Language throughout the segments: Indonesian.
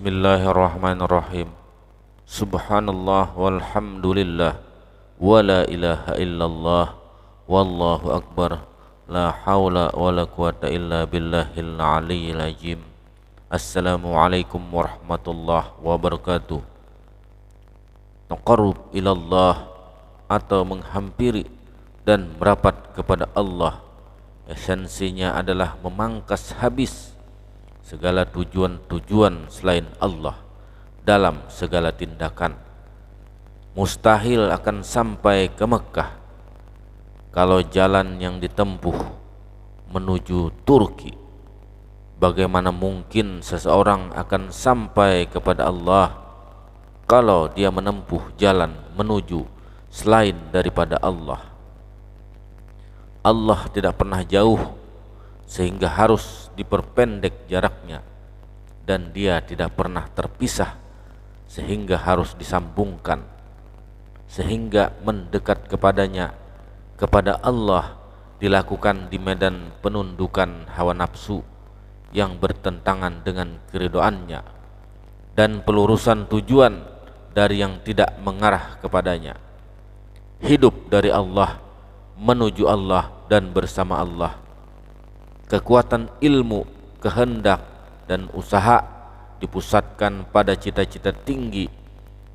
Bismillahirrahmanirrahim. Subhanallah walhamdulillah wa la ilaha illallah wallahu akbar la hawla wa la quwata illa billahil aliyyil azim. Assalamualaikum warahmatullahi wabarakatuh. Taqarrub ilallah atau menghampiri dan merapat kepada Allah, esensinya adalah memangkas habis segala tujuan-tujuan selain Allah dalam segala tindakan. Mustahil akan sampai ke Mekah kalau jalan yang ditempuh menuju Turki. Bagaimana mungkin seseorang akan sampai kepada Allah kalau dia menempuh jalan menuju selain daripada Allah? Allah tidak pernah jauh sehingga harus diperpendek jaraknya, dan dia tidak pernah terpisah sehingga harus disambungkan, sehingga mendekat kepadanya, kepada Allah, dilakukan di medan penundukan hawa nafsu yang bertentangan dengan keridhoannya, dan pelurusan tujuan dari yang tidak mengarah kepadanya. Hidup dari Allah, menuju Allah dan bersama Allah. Kekuatan ilmu, kehendak, dan usaha dipusatkan pada cita-cita tinggi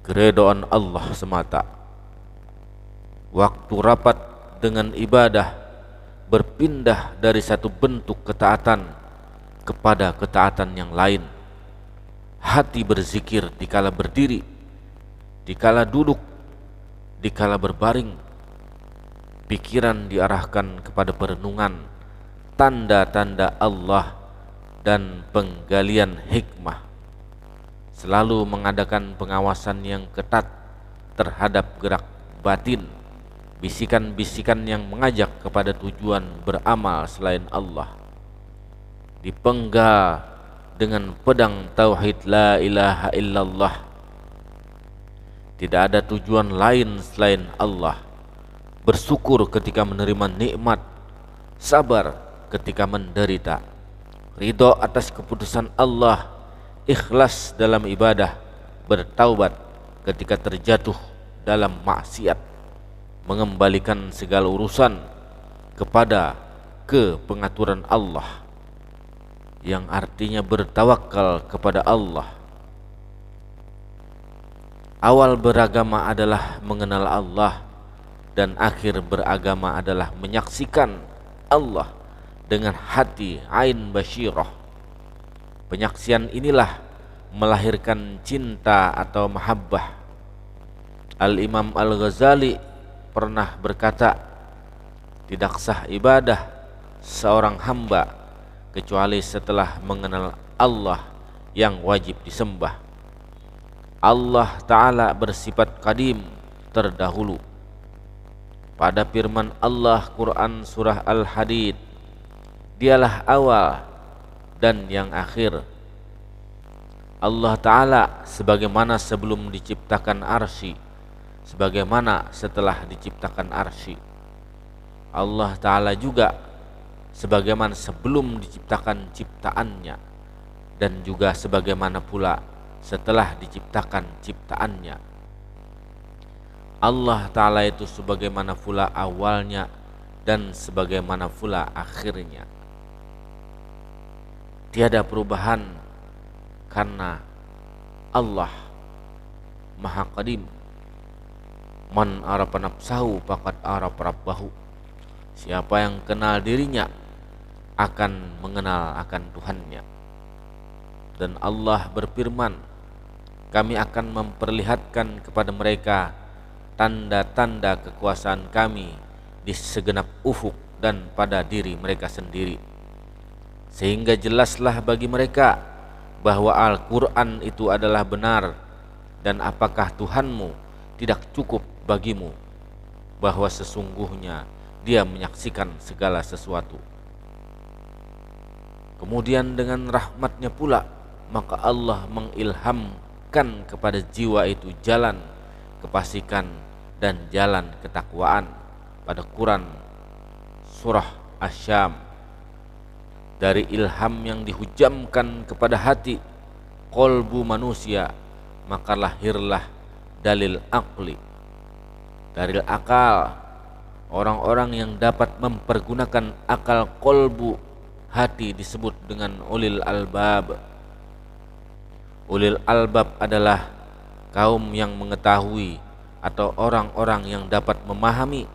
keridhaan Allah semata. Waktu rapat dengan ibadah berpindah dari satu bentuk ketaatan kepada ketaatan yang lain. Hati berzikir dikala berdiri, dikala duduk, dikala berbaring. Pikiran diarahkan kepada perenungan tanda-tanda Allah dan penggalian hikmah, selalu mengadakan pengawasan yang ketat terhadap gerak batin, bisikan-bisikan yang mengajak kepada tujuan beramal selain Allah. Dipenggal dengan pedang tauhid la ilaha illallah. Tidak ada tujuan lain selain Allah. Bersyukur ketika menerima nikmat, sabar ketika menderita, ridho atas keputusan Allah, ikhlas dalam ibadah, bertaubat ketika terjatuh dalam maksiat, mengembalikan segala urusan kepada pengaturan Allah, yang artinya bertawakal kepada Allah. Awal beragama adalah mengenal Allah, dan akhir beragama adalah menyaksikan Allah dengan hati ain basyirah. Penyaksian inilah melahirkan cinta atau mahabbah. Al-Imam Al-Ghazali pernah berkata, tidak sah ibadah seorang hamba kecuali setelah mengenal Allah yang wajib disembah. Allah Ta'ala bersifat qadim, terdahulu. Pada firman Allah Quran surah Al-Hadid, Dialah awal dan yang akhir. Allah Ta'ala sebagaimana sebelum diciptakan arsy, sebagaimana setelah diciptakan arsy. Allah Ta'ala juga sebagaimana sebelum diciptakan ciptaannya, dan juga sebagaimana pula setelah diciptakan ciptaannya. Allah Ta'ala itu sebagaimana pula awalnya dan sebagaimana pula akhirnya. Tiada perubahan karena Allah Maha Qadim. Man arafa nafsahu faqad arafa rabbahu. Siapa yang kenal dirinya akan mengenal akan Tuhannya. Dan Allah berfirman, kami akan memperlihatkan kepada mereka tanda-tanda kekuasaan kami di segenap ufuk dan pada diri mereka sendiri, sehingga jelaslah bagi mereka bahwa Al-Quran itu adalah benar. Dan apakah Tuhanmu tidak cukup bagimu bahwa sesungguhnya Dia menyaksikan segala sesuatu. Kemudian dengan rahmatnya pula, maka Allah mengilhamkan kepada jiwa itu jalan kefasikan dan jalan ketakwaan. Pada Quran surah Asy-Syam, dari ilham yang dihujamkan kepada hati, kolbu manusia, maka lahirlah dalil akli. Dalil akal, orang-orang yang dapat mempergunakan akal kolbu hati disebut dengan ulil albab. Ulil albab adalah kaum yang mengetahui atau orang-orang yang dapat memahami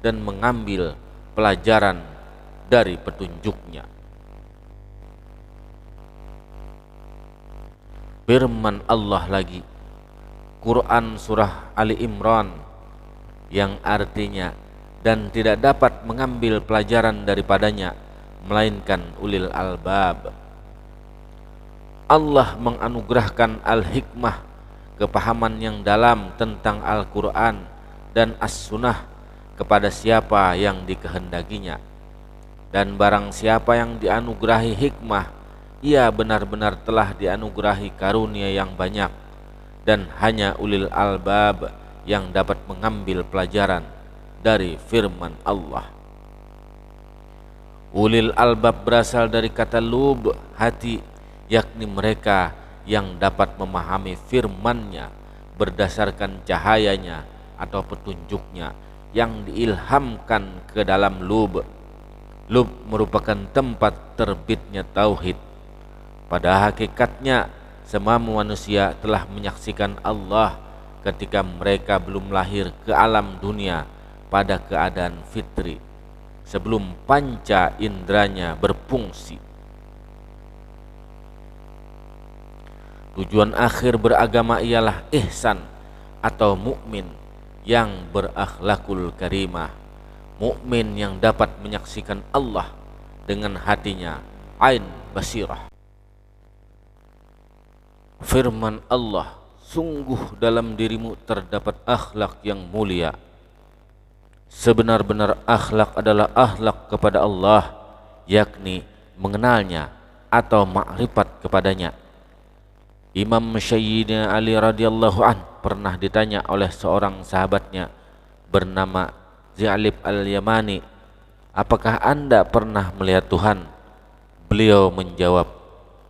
dan mengambil pelajaran dari petunjuknya. Firman Allah lagi, Quran surah Ali Imran, yang artinya dan tidak dapat mengambil pelajaran daripadanya melainkan ulil albab. Allah menganugerahkan al-hikmah, kepahaman yang dalam tentang Al-Quran dan As-Sunnah kepada siapa yang dikehendakinya. Dan barang siapa yang dianugerahi hikmah, ia benar-benar telah dianugerahi karunia yang banyak. Dan hanya ulil albab yang dapat mengambil pelajaran dari firman Allah. Ulil albab berasal dari kata lub, hati, yakni mereka yang dapat memahami firman-Nya berdasarkan cahayanya atau petunjuknya yang diilhamkan ke dalam lub. Lub merupakan tempat terbitnya tauhid. Pada hakikatnya semua manusia telah menyaksikan Allah ketika mereka belum lahir ke alam dunia pada keadaan fitri, sebelum panca indranya berfungsi. Tujuan akhir beragama ialah ihsan atau mukmin yang berakhlakul karimah, mukmin yang dapat menyaksikan Allah dengan hatinya, ain basirah. Firman Allah, sungguh dalam dirimu terdapat akhlak yang mulia. Sebenar-benar akhlak adalah akhlak kepada Allah, yakni mengenalnya atau makrifat kepadanya. Imam Sayyidina Ali radhiyallahu an pernah ditanya oleh seorang sahabatnya bernama Za'lib al-Yamani, apakah Anda pernah melihat Tuhan? Beliau menjawab,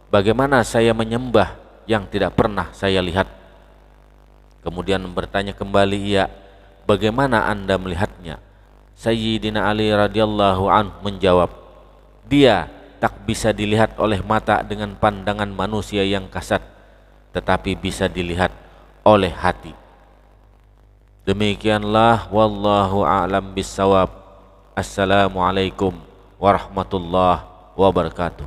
bagaimana saya menyembah yang tidak pernah saya lihat? Kemudian bertanya kembali, ia, bagaimana Anda melihatnya? Sayyidina Ali radhiyallahu anhu menjawab, dia tak bisa dilihat oleh mata dengan pandangan manusia yang kasat, tetapi bisa dilihat oleh hati. Demikianlah, wallahu a'lam bissawab. Assalamualaikum warahmatullahi wabarakatuh.